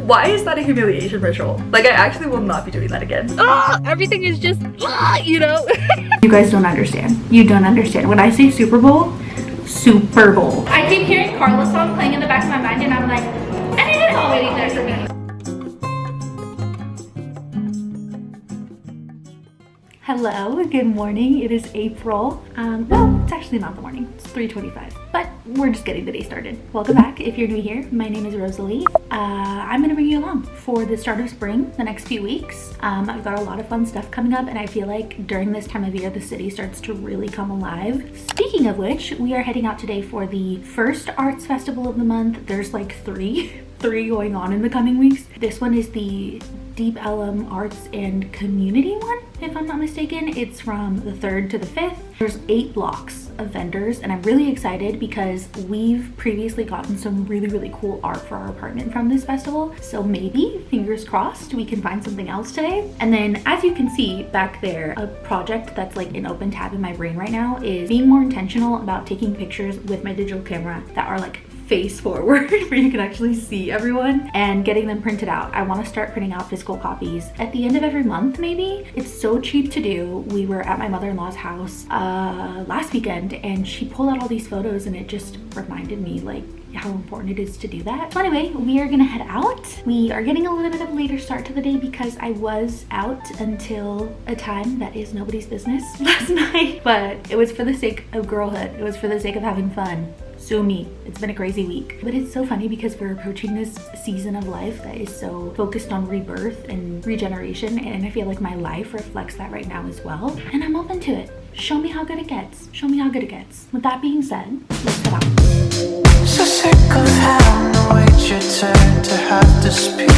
Why is that a humiliation ritual? Like, I actually will not be doing that again. Everything is just, you know. You guys don't understand. You don't understand. When I say Super Bowl, Super Bowl. I keep hearing Carla's song playing in the back of my mind and I'm like, I need it all waiting there for me. Hello, good morning. It is April. Well, it's actually not the morning. It's 3:25, but we're just getting the day started. Welcome back. If you're new here, my name is Rosalie. I'm gonna bring you along for the start of spring, the next few weeks. I've got a lot of fun stuff coming up, and I feel like during this time of year, the city starts to really come alive. Speaking of which, we are heading out today for the first arts festival of the month. There's like three going on in the coming weeks. This one is the Deep Ellum Arts and Community one, if I'm not mistaken. It's from the 3rd to the 5th. There's 8 blocks of vendors, and I'm really excited because we've previously gotten some really cool art for our apartment from this festival. So maybe, fingers crossed, we can find something else today. And then, as you can see back there, a project that's like an open tab in my brain right now is being more intentional about taking pictures with my digital camera that are like face forward where you can actually see everyone, and getting them printed out. I want to start printing out physical copies at the end of every month maybe. It's so cheap to do. We were at my mother-in-law's house last weekend and she pulled out all these photos, and it just reminded me like how important it is to do that. So anyway, we are gonna head out. We are getting a little bit of a later start to the day because I was out until a time that is nobody's business last night, but it was for the sake of girlhood. It was for the sake of having fun. Sue me, it's been a crazy week. But it's so funny because we're approaching this season of life that is so focused on rebirth and regeneration, and I feel like my life reflects that right now as well. And I'm open to it. Show me how good it gets. Show me how good it gets. With that being said, let's head out. So sick of having to wait your turn to have to speak.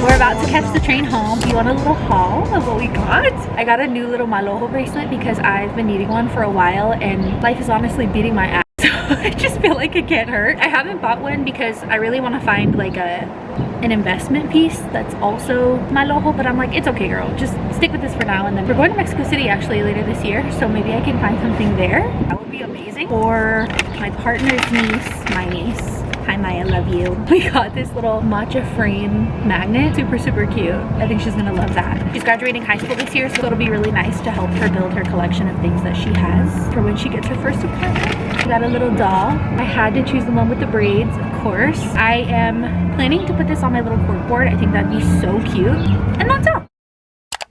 We're about to catch the train home. Do you want a little haul of what we got? I got a new little Malojo bracelet because I've been needing one for a while and life is honestly beating my ass. So I just feel like it can't hurt. I haven't bought one because I really want to find like an investment piece that's also Malojo, but I'm like, it's okay girl, just stick with this for now. And then we're going to Mexico City actually later this year, so maybe I can find something there. That would be amazing. For my partner's niece, my niece. Hi Maya, love you. We got this little matcha frame magnet. Super cute. I think she's gonna love that. She's graduating high school this year, so it'll be really nice to help her build her collection of things that she has for when she gets her first apartment. We got a little doll. I had to choose the one with the braids, of course. I am planning to put this on my little corkboard. I think that'd be so cute. And that's all.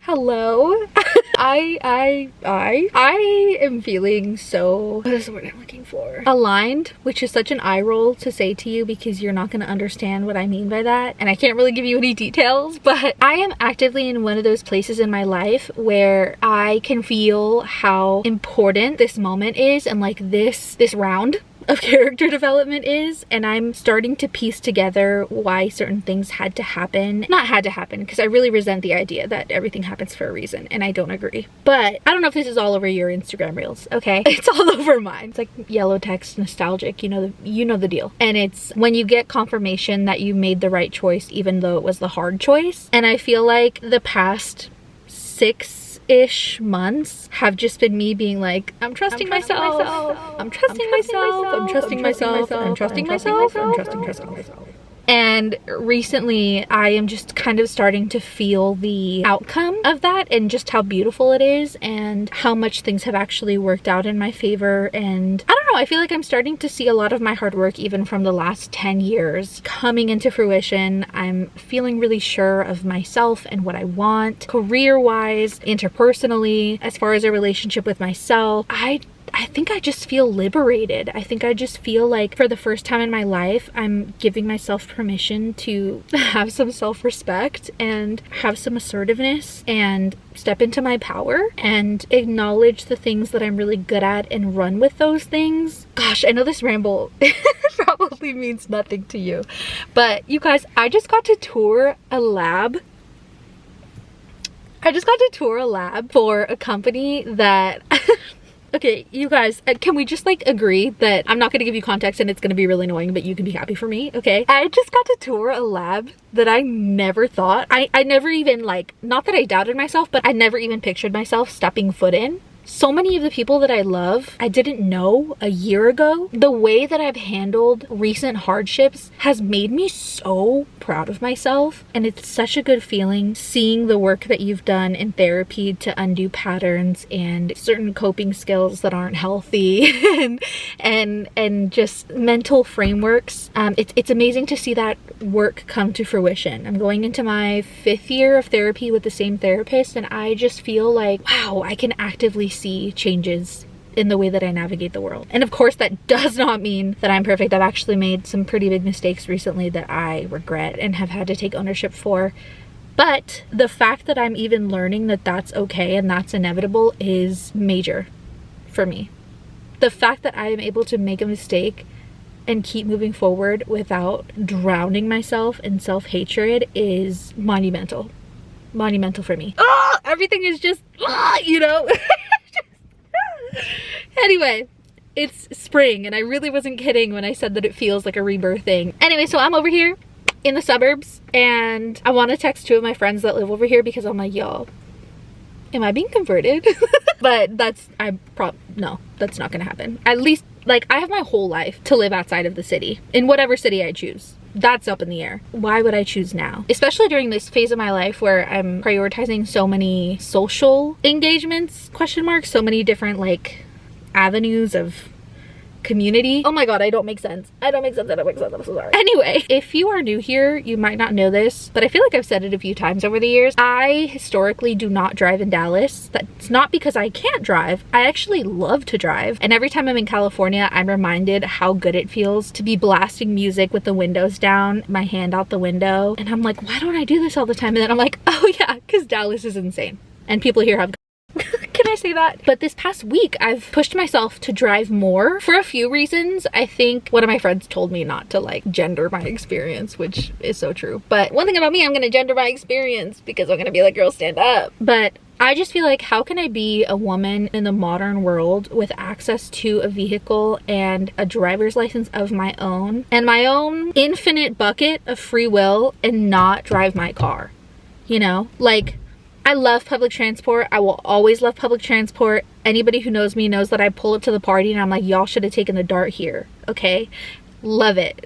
Hello. I am feeling so, what is the word I'm looking for? Aligned, which is such an eye roll to say to you because you're not going to understand what I mean by that. And I can't really give you any details, but I am actively in one of those places in my life where I can feel how important this moment is, and like this round of character development is, and I'm starting to piece together why certain things had to happen. Not had to happen, because I really resent the idea that everything happens for a reason, and I don't agree. But I don't know if this is all over your Instagram reels, okay? It's all over mine. It's like yellow text nostalgic, you know the deal. And it's when you get confirmation that you made the right choice even though it was the hard choice. And I feel like the past 6-ish months have just been me being like, I'm trusting myself, I'm trusting myself, I'm trusting myself, I'm trusting myself, I'm trusting myself. And recently I am just kind of starting to feel the outcome of that, and just how beautiful it is, and how much things have actually worked out in my favor. And I don't know, I feel like I'm starting to see a lot of my hard work, even from the last 10 years, coming into fruition. I'm feeling really sure of myself and what I want, career-wise, interpersonally, as far as a relationship with myself. I think I just feel liberated. I think I just feel like for the first time in my life, I'm giving myself permission to have some self-respect and have some assertiveness and step into my power and acknowledge the things that I'm really good at and run with those things. Gosh, I know this ramble probably means nothing to you, but you guys, I just got to tour a lab. For a company that okay, you guys, can we just like agree that I'm not gonna give you context and it's gonna be really annoying, but you can be happy for me, okay? I just got to tour a lab that I never thought, I never even like, not that I doubted myself, but I never even pictured myself stepping foot in. So many of the people that I love, I didn't know a year ago. The way that I've handled recent hardships has made me so proud of myself. And it's such a good feeling seeing the work that you've done in therapy to undo patterns and certain coping skills that aren't healthy and just mental frameworks. It's amazing to see that work come to fruition. I'm going into my 5th year of therapy with the same therapist, and I just feel like, wow, I can actively see changes in the way that I navigate the world. And of course, that does not mean that I'm perfect. I've actually made some pretty big mistakes recently that I regret and have had to take ownership for. But the fact that I'm even learning that that's okay and that's inevitable is major for me. The fact that I am able to make a mistake and keep moving forward without drowning myself in self-hatred is monumental. Monumental for me. Oh, everything is just, you know. Anyway, it's spring, and I really wasn't kidding when I said that it feels like a rebirth thing. Anyway, so I'm over here in the suburbs, and I want to text 2 of my friends that live over here because I'm like, y'all, am I being converted? But no, that's not gonna happen. At least, like, I have my whole life to live outside of the city, in whatever city I choose. That's up in the air. Why would I choose now? Especially during this phase of my life where I'm prioritizing so many social engagements, question marks, so many different like avenues of community. Oh my god, I don't make sense. I don't make sense. I'm so sorry. Anyway, if you are new here, you might not know this, but I feel like I've said it a few times over the years. I historically do not drive in Dallas. That's not because I can't drive. I actually love to drive. And every time I'm in California, I'm reminded how good it feels to be blasting music with the windows down, my hand out the window. And I'm like, why don't I do this all the time? And then I'm like, oh yeah, because Dallas is insane. And people here have can I say that? But this past week, I've pushed myself to drive more for a few reasons. I think one of my friends told me not to like gender my experience, which is so true. But one thing about me, I'm gonna gender my experience because I'm gonna be like, girl, stand up. But I just feel like, how can I be a woman in the modern world with access to a vehicle and a driver's license of my own and my own infinite bucket of free will and not drive my car? You know, like, I love public transport. I will always love public transport. Anybody who knows me knows that I pull up to the party and I'm like, y'all should have taken the dart here, okay? Love it.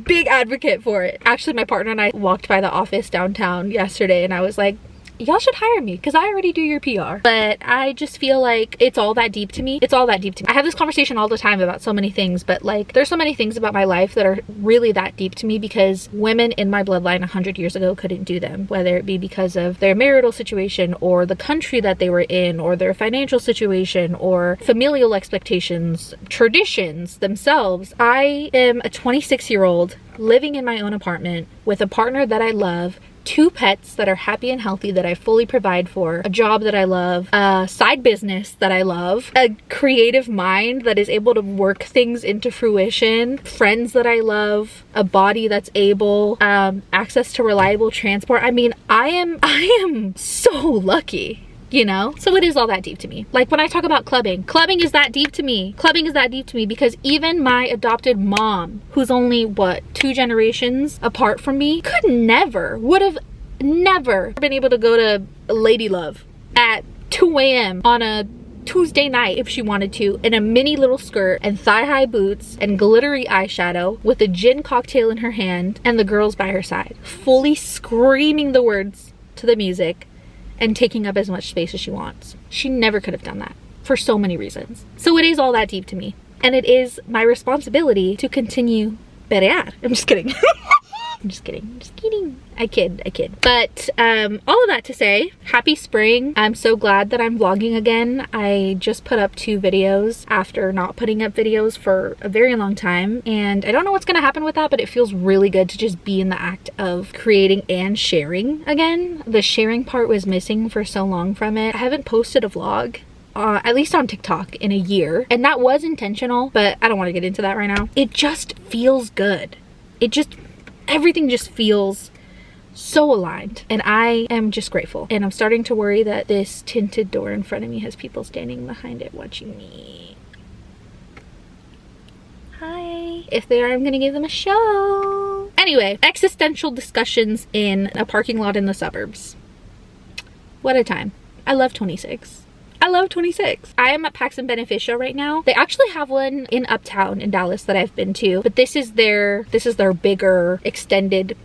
Big advocate for it. Actually, my partner and I walked by the office downtown yesterday and I was like, y'all should hire me because I already do your PR. But I just feel like it's all that deep to me. It's all that deep to me. I have this conversation all the time about so many things, but like, there's so many things about my life that are really that deep to me because women in my bloodline 100 years ago couldn't do them, whether it be because of their marital situation or the country that they were in or their financial situation or familial expectations, traditions themselves. I am a 26-year-old living in my own apartment with a partner that I love, 2 pets that are happy and healthy that I fully provide for, a job that I love, a side business that I love, a creative mind that is able to work things into fruition, friends that I love, a body that's able, access to reliable transport. I mean, I am so lucky. You know, so it is all that deep to me. Like when I talk about clubbing is that deep to me. Clubbing is that deep to me because even my adopted mom, who's only what, 2 generations apart from me, would have never been able to go to Lady Love at 2 a.m. on a Tuesday night if she wanted to, in a mini little skirt and thigh-high boots and glittery eyeshadow with a gin cocktail in her hand and the girls by her side, fully screaming the words to the music and taking up as much space as she wants. She never could have done that for so many reasons. So it is all that deep to me. And it is my responsibility to continue pelear. I'm just kidding. I'm just kidding. I kid. But all of that to say, happy spring. I'm so glad that I'm vlogging again. I just put up 2 videos after not putting up videos for a very long time. And I don't know what's gonna happen with that, but it feels really good to just be in the act of creating and sharing again. The sharing part was missing for so long from it. I haven't posted a vlog, at least on TikTok, in a year. And that was intentional, but I don't wanna get into that right now. It just feels good. Everything just feels so aligned and I am just grateful. And I'm starting to worry that this tinted door in front of me has people standing behind it watching me. Hi. If they are, I'm gonna give them a show. Anyway, existential discussions in a parking lot in the suburbs. What a time. I love 26. I love 26. I am at Pax and Beneficio right now. They actually have one in Uptown in Dallas that I've been to, but this is their bigger extended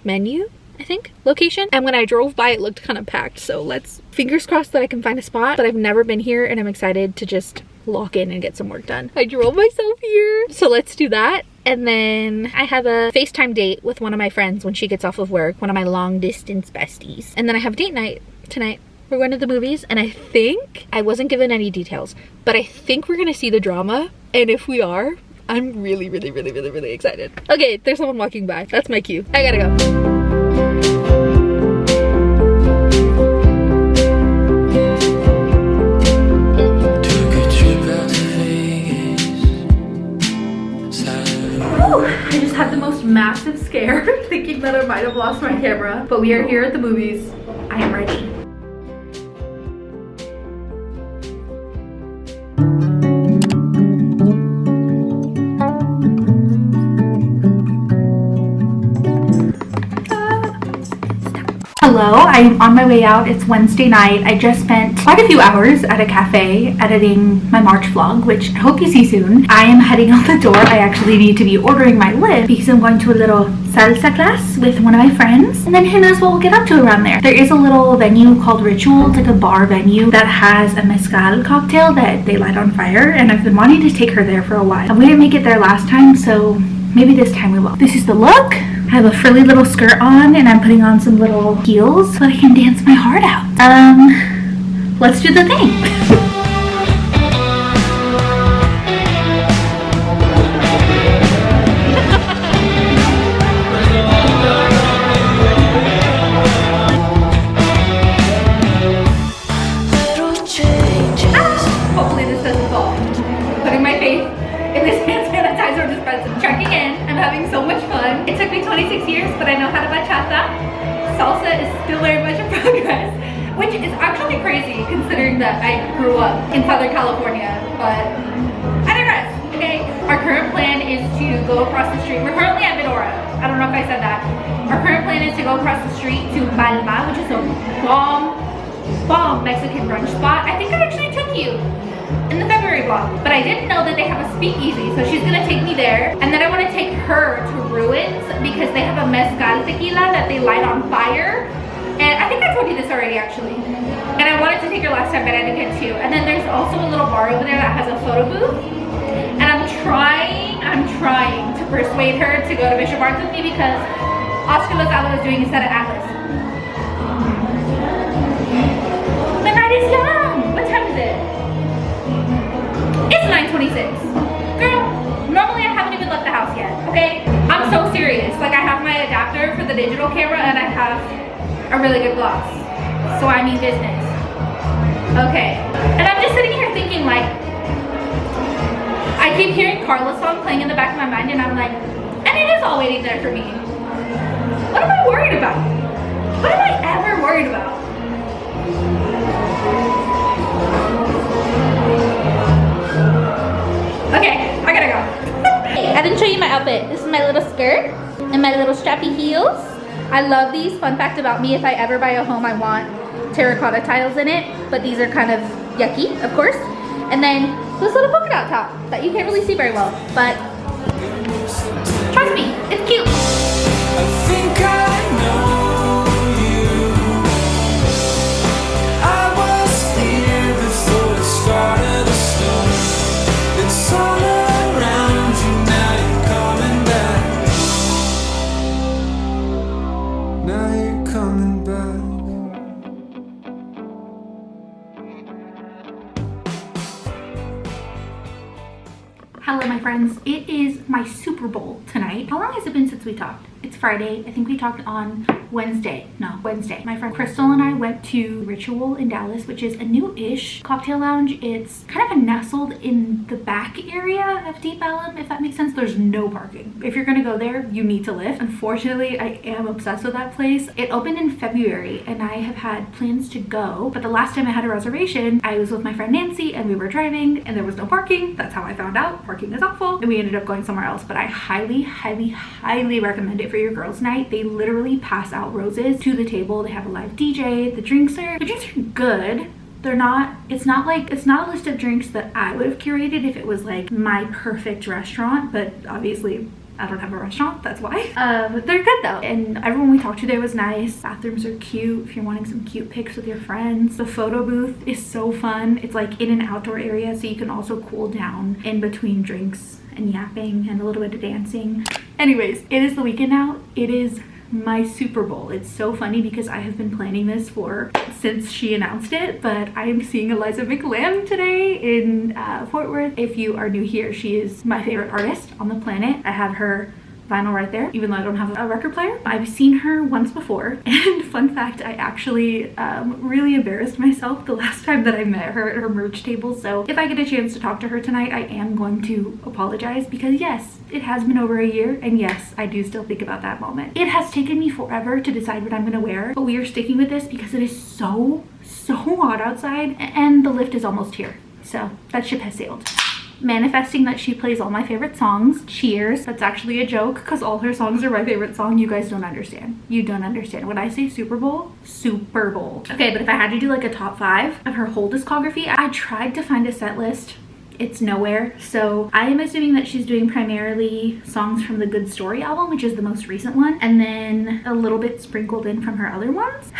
menu, I think, location. And when I drove by, it looked kind of packed. So let's fingers crossed that I can find a spot. But I've never been here and I'm excited to just lock in and get some work done. I drove myself here. So let's do that. And then I have a FaceTime date with one of my friends when she gets off of work, one of my long distance besties. And then I have date night tonight. We're going to the movies, and I think, I wasn't given any details, but I think we're gonna see the drama. And if we are, I'm really excited. Okay, there's someone walking by. That's my cue. I gotta go. I just had the most massive scare thinking that I might have lost my camera, but we are here at the movies. I am ready. Hello, I'm on my way out. It's Wednesday night. I just spent quite a few hours at a cafe editing my March vlog, which I hope you see soon. I am heading out the door. I actually need to be ordering my lift because I'm going to a little salsa class with one of my friends, and then who knows what we'll get up to around there. There is a little venue called Ritual. It's like a bar venue that has a mezcal cocktail that they light on fire, and I've been wanting to take her there for a while. And we didn't make it there last time, so maybe this time we will. This is the look. I have a frilly little skirt on, and I'm putting on some little heels so that I can dance my heart out. Let's do the thing. Hopefully this doesn't fall. Putting my face in this hand sanitizer dispenser. Checking in. I'm having so much fun. It took me 26 years, but I know how to bachata. Salsa is still very much in progress, which is actually crazy considering that I grew up in Southern California, but I digress, okay? Our current plan is to go across the street. We're currently at Medora. I don't know if I said that. Our current plan is to go across the street to Palma, which is a bomb Mexican brunch spot. I think I actually took you in the February vlog, but I didn't know that they have a speakeasy, so she's gonna take me there. And then I want to take her to Ruins because they have a mezcal tequila that they light on fire. And I think I told you this already actually. And I wanted to take her last time, but I didn't get to. And then there's also a little bar over there that has a photo booth. And I'm trying to persuade her to go to Bishop Arts with me because Oscar Lozano is doing a set at Atlas. The night is young. What time is it? It's 9:26. Girl, normally I haven't even left the house yet, okay? I'm so serious. Like, I have my adapter for the digital camera and I have a really good gloss. So I mean business. Okay. And I'm just sitting here thinking, like, I keep hearing Carla's song playing in the back of my mind and I'm like, and it is all waiting there for me. What am I worried about? What am I ever worried about? Okay, I gotta go. Hey, I didn't show you my outfit. This is my little skirt and my little strappy heels. I love these. Fun fact about me, if I ever buy a home, I want terracotta tiles in it, but these are kind of yucky, of course. And then this little polka dot top that you can't really see very well, but trust me, it's cute. I think I know you. I was here before the start of the storm. It's all around you now. You're coming back. Now you're coming back. Hello my friends, it is my Super Bowl tonight. How long has it been since we talked? It's Friday. I think we talked on Wednesday. My friend Crystal and I went to Ritual in Dallas, which is a new-ish cocktail lounge. It's kind of nestled in the back area of Deep Ellum, if that makes sense. There's no parking. If you're gonna go there, you need to lift. Unfortunately, I am obsessed with that place. It opened in February and I have had plans to go, but the last time I had a reservation, I was with my friend Nancy and we were driving and there was no parking. That's how I found out parking is awful, and we ended up going somewhere else. But I highly recommend it for your girls' night. They literally pass out roses to the table. They have a live DJ. The drinks are good, They're not, it's not a list of drinks that I would have curated if it was like my perfect restaurant, but obviously I don't have a restaurant, that's why. They're good though, and everyone we talked to there was nice. Bathrooms are cute if you're wanting some cute pics with your friends. The photo booth is so fun. It's like in an outdoor area, so you can also cool down in between drinks and yapping and a little bit of dancing. Anyways, it is the weekend now. It is my Super Bowl. It's so funny because I have been planning this since she announced it, but I am seeing Eliza McLamb today in Fort Worth. If you are new here, she is my favorite artist on the planet. I have her vinyl right there, even though I don't have a record player. I've seen her once before, and fun fact, I actually really embarrassed myself the last time that I met her at her merch table. So if I get a chance to talk to her tonight, I am going to apologize because yes, it has been over a year, and yes, I do still think about that moment. It has taken me forever to decide what I'm gonna wear, but we are sticking with this because it is so hot outside, and the lift is almost here. So that ship has sailed. Manifesting that she plays all my favorite songs. Cheers. That's actually a joke because all her songs are my favorite song. You guys don't understand. You don't understand. When I say Super Bowl, Super Bowl. Okay, but if I had to do like a top 5 of her whole discography, I tried to find a set list. It's nowhere. So I am assuming that she's doing primarily songs from the Good Story album, which is the most recent one, and then a little bit sprinkled in from her other ones.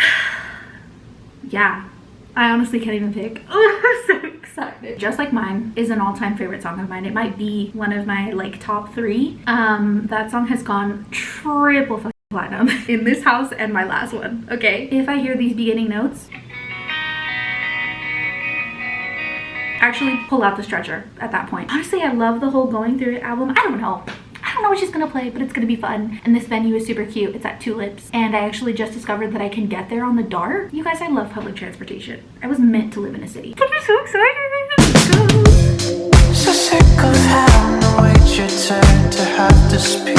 Yeah, I honestly can't even pick. Oh, I'm so excited. Just Like Mine is an all-time favorite song of mine. It might be one of my like top 3. That song has gone triple fucking platinum in this house and my last one. Okay, if I hear these beginning notes, actually pull out the stretcher at that point. Honestly, I love the whole Going Through It album. I don't know what she's gonna play, but it's gonna be fun. And this venue is super cute. It's at Tulips, and I actually just discovered that I can get there on the dart. You guys, I love public transportation. I was meant to live in a city. I'm so excited. Let's go. So sick of having to wait your turn to have to speak.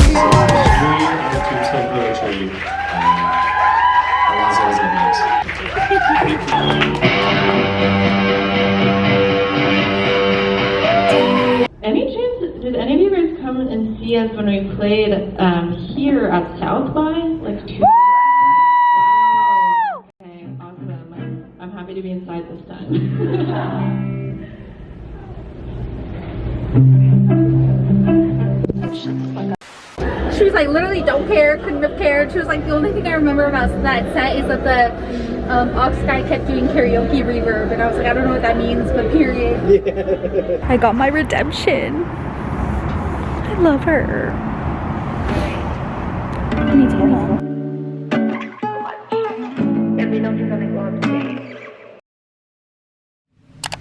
Any chance, did any of you guys come and see us when we played here at South by like 2 years ago? Wow. Okay, awesome. I'm happy to be inside this time. She was like, literally don't care, couldn't have cared. She was like, the only thing I remember about that set is that the aux guy kept doing karaoke reverb, and I was like, I don't know what that means, but period. Yeah. I got my redemption. I love her. I need to go home.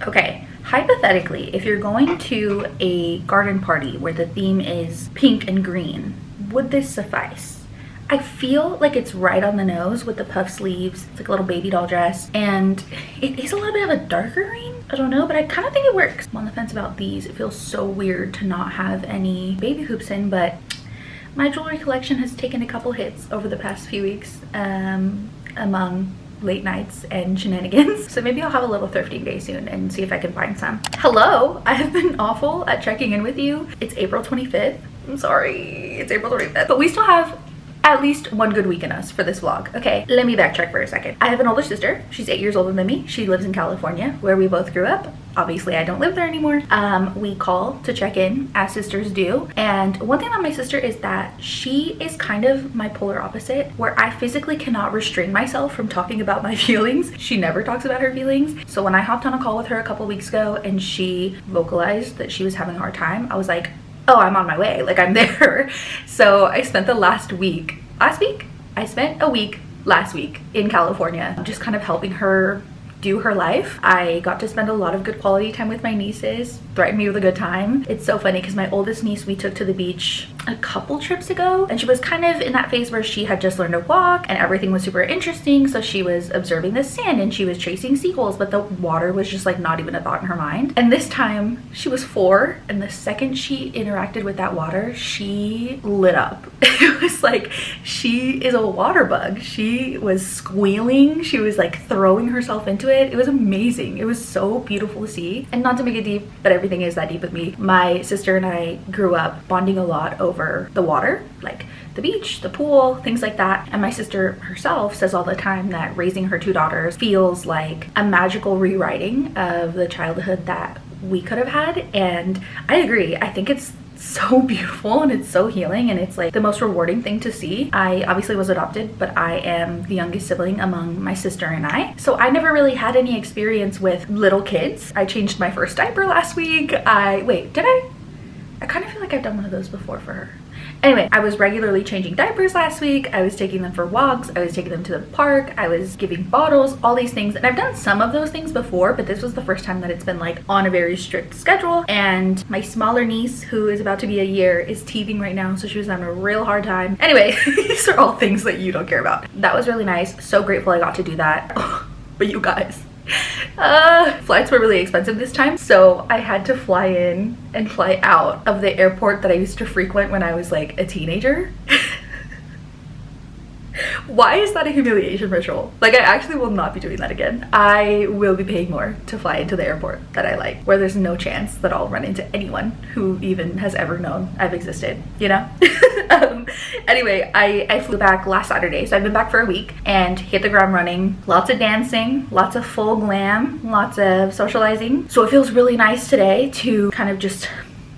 Okay, hypothetically, if you're going to a garden party where the theme is pink and green, would this suffice? I feel like it's right on the nose with the puff sleeves. It's like a little baby doll dress, and it is a little bit of a darker green. I don't know, but I kind of think it works. I'm on the fence about these. It feels so weird to not have any baby hoops in, but my jewelry collection has taken a couple hits over the past few weeks among late nights and shenanigans. So maybe I'll have a little thrifting day soon and see if I can find some. Hello, I have been awful at checking in with you. It's April 25th. I'm sorry, it's April 25th, but we still have at least one good week in us for this vlog. Okay, let me backtrack for a second. I have an older sister. She's 8 years older than me. She lives in California, where we both grew up. Obviously, I don't live there anymore. We call to check in, as sisters do. And one thing about my sister is that she is kind of my polar opposite, where I physically cannot restrain myself from talking about my feelings. She never talks about her feelings. So when I hopped on a call with her a couple weeks ago and she vocalized that she was having a hard time, I was like, oh, I'm on my way, like I'm there. So I spent the last week in California, just kind of helping her do her life. I got to spend a lot of good quality time with my nieces, threatened me with a good time. It's so funny because my oldest niece we took to the beach a couple trips ago, and she was kind of in that phase where she had just learned to walk and everything was super interesting. So she was observing the sand and she was chasing seagulls, but the water was just like not even a thought in her mind. And this time she was 4, and the second she interacted with that water, she lit up. It was like she is a water bug. She was squealing, she was like throwing herself into it. It was amazing. It was so beautiful to see. And not to make it deep, but everything is that deep with me. My sister and I grew up bonding a lot over over the water, like the beach, the pool, things like that. And my sister herself says all the time that raising her 2 daughters feels like a magical rewriting of the childhood that we could have had. And I agree. I think it's so beautiful and it's so healing, and it's like the most rewarding thing to see. I obviously was adopted, but I am the youngest sibling among my sister and I, so I never really had any experience with little kids. I changed my first diaper last week. Wait, did I? I kind of feel like I've done one of those before for her. Anyway, I was regularly changing diapers last week. I was taking them for walks. I was taking them to the park. I was giving bottles, all these things. And I've done some of those things before, but this was the first time that it's been like on a very strict schedule. And my smaller niece, who is about to be a year, is teething right now, so she was having a real hard time. Anyway, these are all things that you don't care about. That was really nice. So grateful I got to do that. But you guys, flights were really expensive this time, so I had to fly in and fly out of the airport that I used to frequent when I was like a teenager. Why is that a humiliation ritual? Like, I actually will not be doing that again. I will be paying more to fly into the airport that I like, where there's no chance that I'll run into anyone who even has ever known I've existed, you know? Anyway, I flew back last Saturday, so I've been back for a week and hit the ground running. Lots of dancing, lots of full glam, lots of socializing. So it feels really nice today to kind of just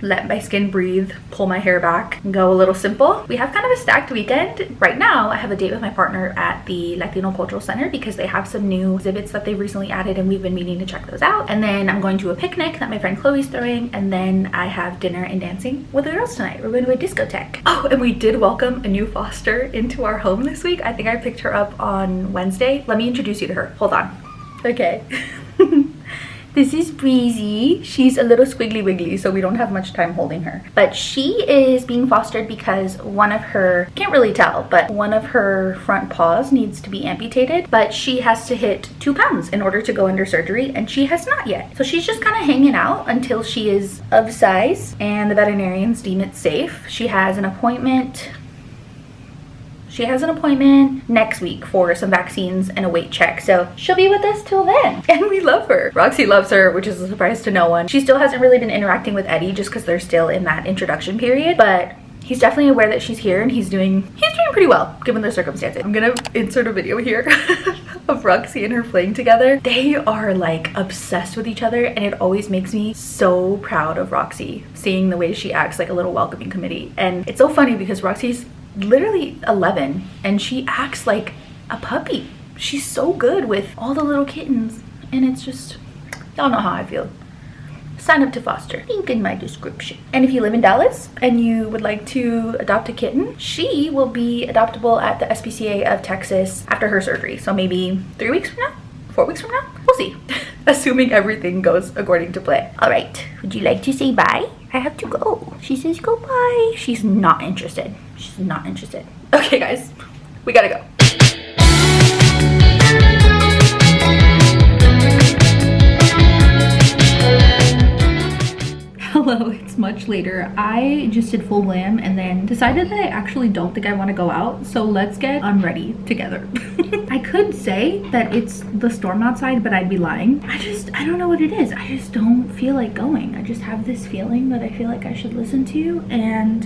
let my skin breathe, pull my hair back, and go a little simple. We have kind of a stacked weekend. Right now, I have a date with my partner at the Latino Cultural Center because they have some new exhibits that they've recently added, and we've been meaning to check those out. And then I'm going to a picnic that my friend Chloe's throwing, and then I have dinner and dancing with the girls tonight. We're going to a discotheque. Oh, and we did welcome a new foster into our home this week. I think I picked her up on Wednesday. Let me introduce you to her. Hold on. Okay. This is Breezy. She's a little squiggly wiggly, so we don't have much time holding her. But she is being fostered because one of her, can't really tell, but one of her front paws needs to be amputated. But she has to hit 2 pounds in order to go under surgery, and she has not yet. So she's just kind of hanging out until she is of size and the veterinarians deem it safe. She has an appointment next week for some vaccines and a weight check, so she'll be with us till then, and we love her. Roxy loves her, which is a surprise to no one. She still hasn't really been interacting with Eddie just because they're still in that introduction period, but he's definitely aware that she's here, and he's doing pretty well given the circumstances. I'm gonna insert a video here of Roxy and her playing together. They are like obsessed with each other, and it always makes me so proud of Roxy, seeing the way she acts like a little welcoming committee. And it's so funny because Roxy's literally 11 and she acts like a puppy. She's so good with all the little kittens, and it's just, y'all know how I feel. Sign up to foster, link in my description. And if you live in Dallas and you would like to adopt a kitten, she will be adoptable at the SPCA of Texas after her surgery, so maybe 3 weeks from now, 4 weeks from now, we'll see. Assuming everything goes according to plan. All right, would you like to say bye? I have to go. She says go bye. She's not interested. She's not interested. Okay guys, we gotta go. Hello, it's much later. I just did full glam and then decided that I actually don't think I want to go out, so let's get unready together. I could say that it's the storm outside, but I'd be lying. I don't know what it is. I just don't feel like going. I just have this feeling that I feel like I should listen to, and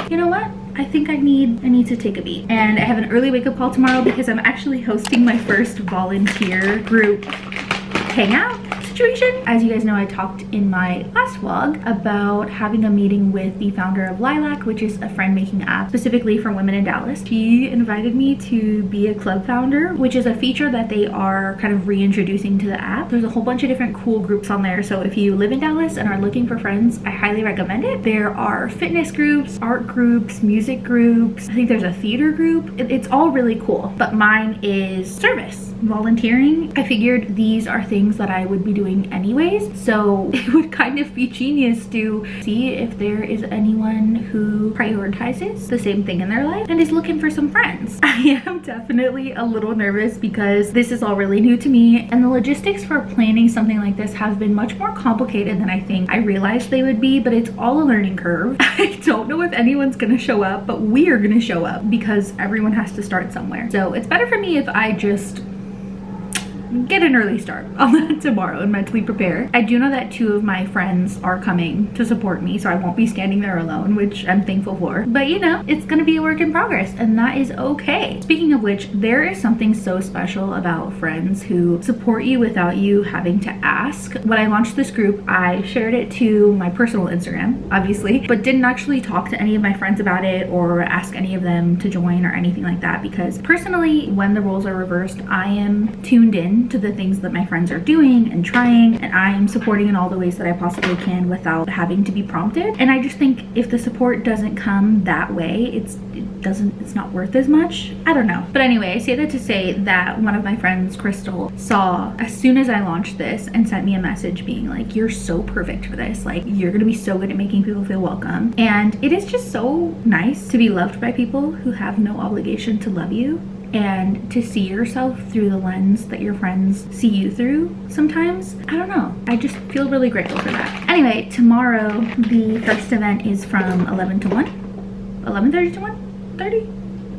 you know what? I think I need to take a beat. And I have an early wake-up call tomorrow because I'm actually hosting my first volunteer group hangout situation. As you guys know, I talked in my last vlog about having a meeting with the founder of Lilac, which is a friend-making app specifically for women in Dallas. She invited me to be a club founder, which is a feature that they are kind of reintroducing to the app. There's a whole bunch of different cool groups on there, so if you live in Dallas and are looking for friends, I highly recommend it. There are fitness groups, art groups, music groups. I think there's a theater group. It's all really cool, but mine is service. Volunteering. I figured these are things that I would be doing anyways, so it would kind of be genius to see if there is anyone who prioritizes the same thing in their life and is looking for some friends. I am definitely a little nervous because this is all really new to me, and the logistics for planning something like this have been much more complicated than I think I realized they would be, but it's all a learning curve. I don't know if anyone's gonna show up, but we are gonna show up because everyone has to start somewhere. So it's better for me if I just get an early start on that tomorrow and mentally prepare. I do know that 2 of my friends are coming to support me, so I won't be standing there alone, which I'm thankful for. But you know, it's gonna be a work in progress, and that is okay. Speaking of which, there is something so special about friends who support you without you having to ask. When I launched this group, I shared it to my personal Instagram, obviously, but didn't actually talk to any of my friends about it or ask any of them to join or anything like that, because personally, when the roles are reversed, I am tuned in to the things that my friends are doing and trying, and I am supporting in all the ways that I possibly can without having to be prompted. And I just think if the support doesn't come that way, it's not worth as much. I don't know. But anyway, I say that to say that one of my friends, Crystal, saw as soon as I launched this and sent me a message being like, you're so perfect for this. Like, you're gonna be so good at making people feel welcome. And it is just so nice to be loved by people who have no obligation to love you, and to see yourself through the lens that your friends see you through sometimes. I don't know. I just feel really grateful for that. Anyway, tomorrow the first event is from 11 to 1. 11:30 to 1:30?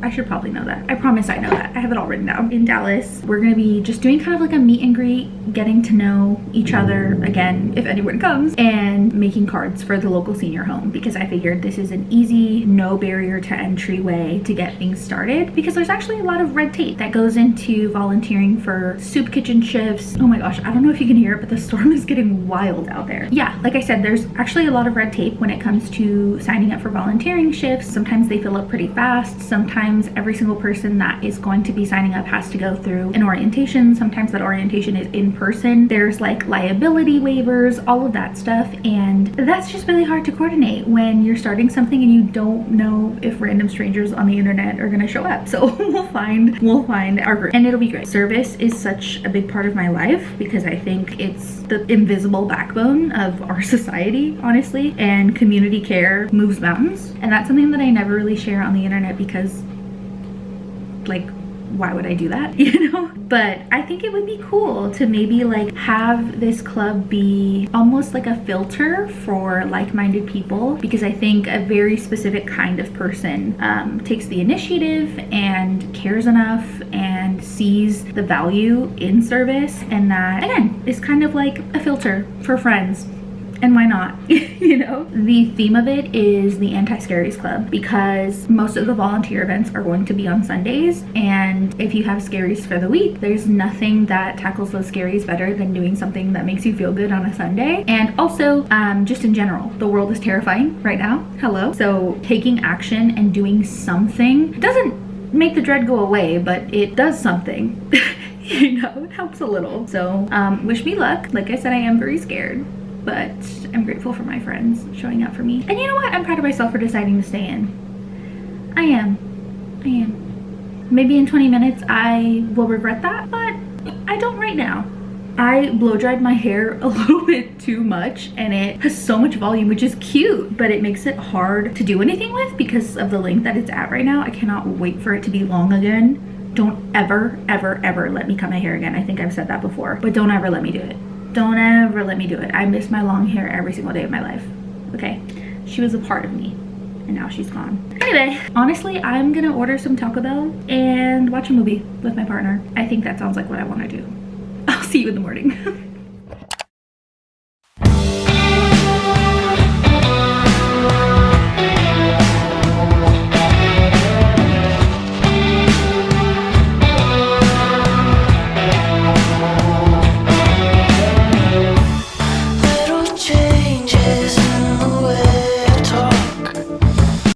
I should probably know that. I promise I know that. I have it all written down. In Dallas, we're gonna be just doing kind of like a meet and greet, getting to know each other again, if anyone comes, and making cards for the local senior home, because I figured this is an easy, no barrier to entry way to get things started, because there's actually a lot of red tape that goes into volunteering for soup kitchen shifts. Oh my gosh, I don't know if you can hear it, but the storm is getting wild out there. Yeah, like I said, there's actually a lot of red tape when it comes to signing up for volunteering shifts. Sometimes they fill up pretty fast. Sometimes every single person that is going to be signing up has to go through an orientation. Sometimes that orientation is in person. There's like liability waivers, all of that stuff, and that's just really hard to coordinate when you're starting something and you don't know if random strangers on the internet are gonna show up. So we'll find our group, and it'll be great. Service is such a big part of my life because I think it's the invisible backbone of our society, honestly, and community care moves mountains, and that's something that I never really share on the internet because, like, why would I do that, you know? But I think it would be cool to maybe like have this club be almost like a filter for like-minded people, because I think a very specific kind of person takes the initiative and cares enough and sees the value in service, and that again is kind of like a filter for friends. And why not? You know? The theme of it is the Anti-Scaries Club, because most of the volunteer events are going to be on Sundays, and if you have scaries for the week, there's nothing that tackles those scaries better than doing something that makes you feel good on a Sunday. And also, just in general, the world is terrifying right now. Hello. So taking action and doing something doesn't make the dread go away, but it does something. You know, it helps a little. So wish me luck. Like I said, I am very scared, but I'm grateful for my friends showing up for me. And you know what? I'm proud of myself for deciding to stay in. I am. Maybe in 20 minutes I will regret that, but I don't right now. I blow dried my hair a little bit too much, and it has so much volume, which is cute, but it makes it hard to do anything with because of the length that it's at right now. I cannot wait for it to be long again. Don't ever, ever, ever let me cut my hair again. I think I've said that before, but don't ever let me do it. Don't ever let me do it. I miss my long hair every single day of my life. Okay, she was a part of me and now she's gone. Anyway, honestly, I'm gonna order some Taco Bell and watch a movie with my partner. I think that sounds like what I want to do. I'll see you in the morning.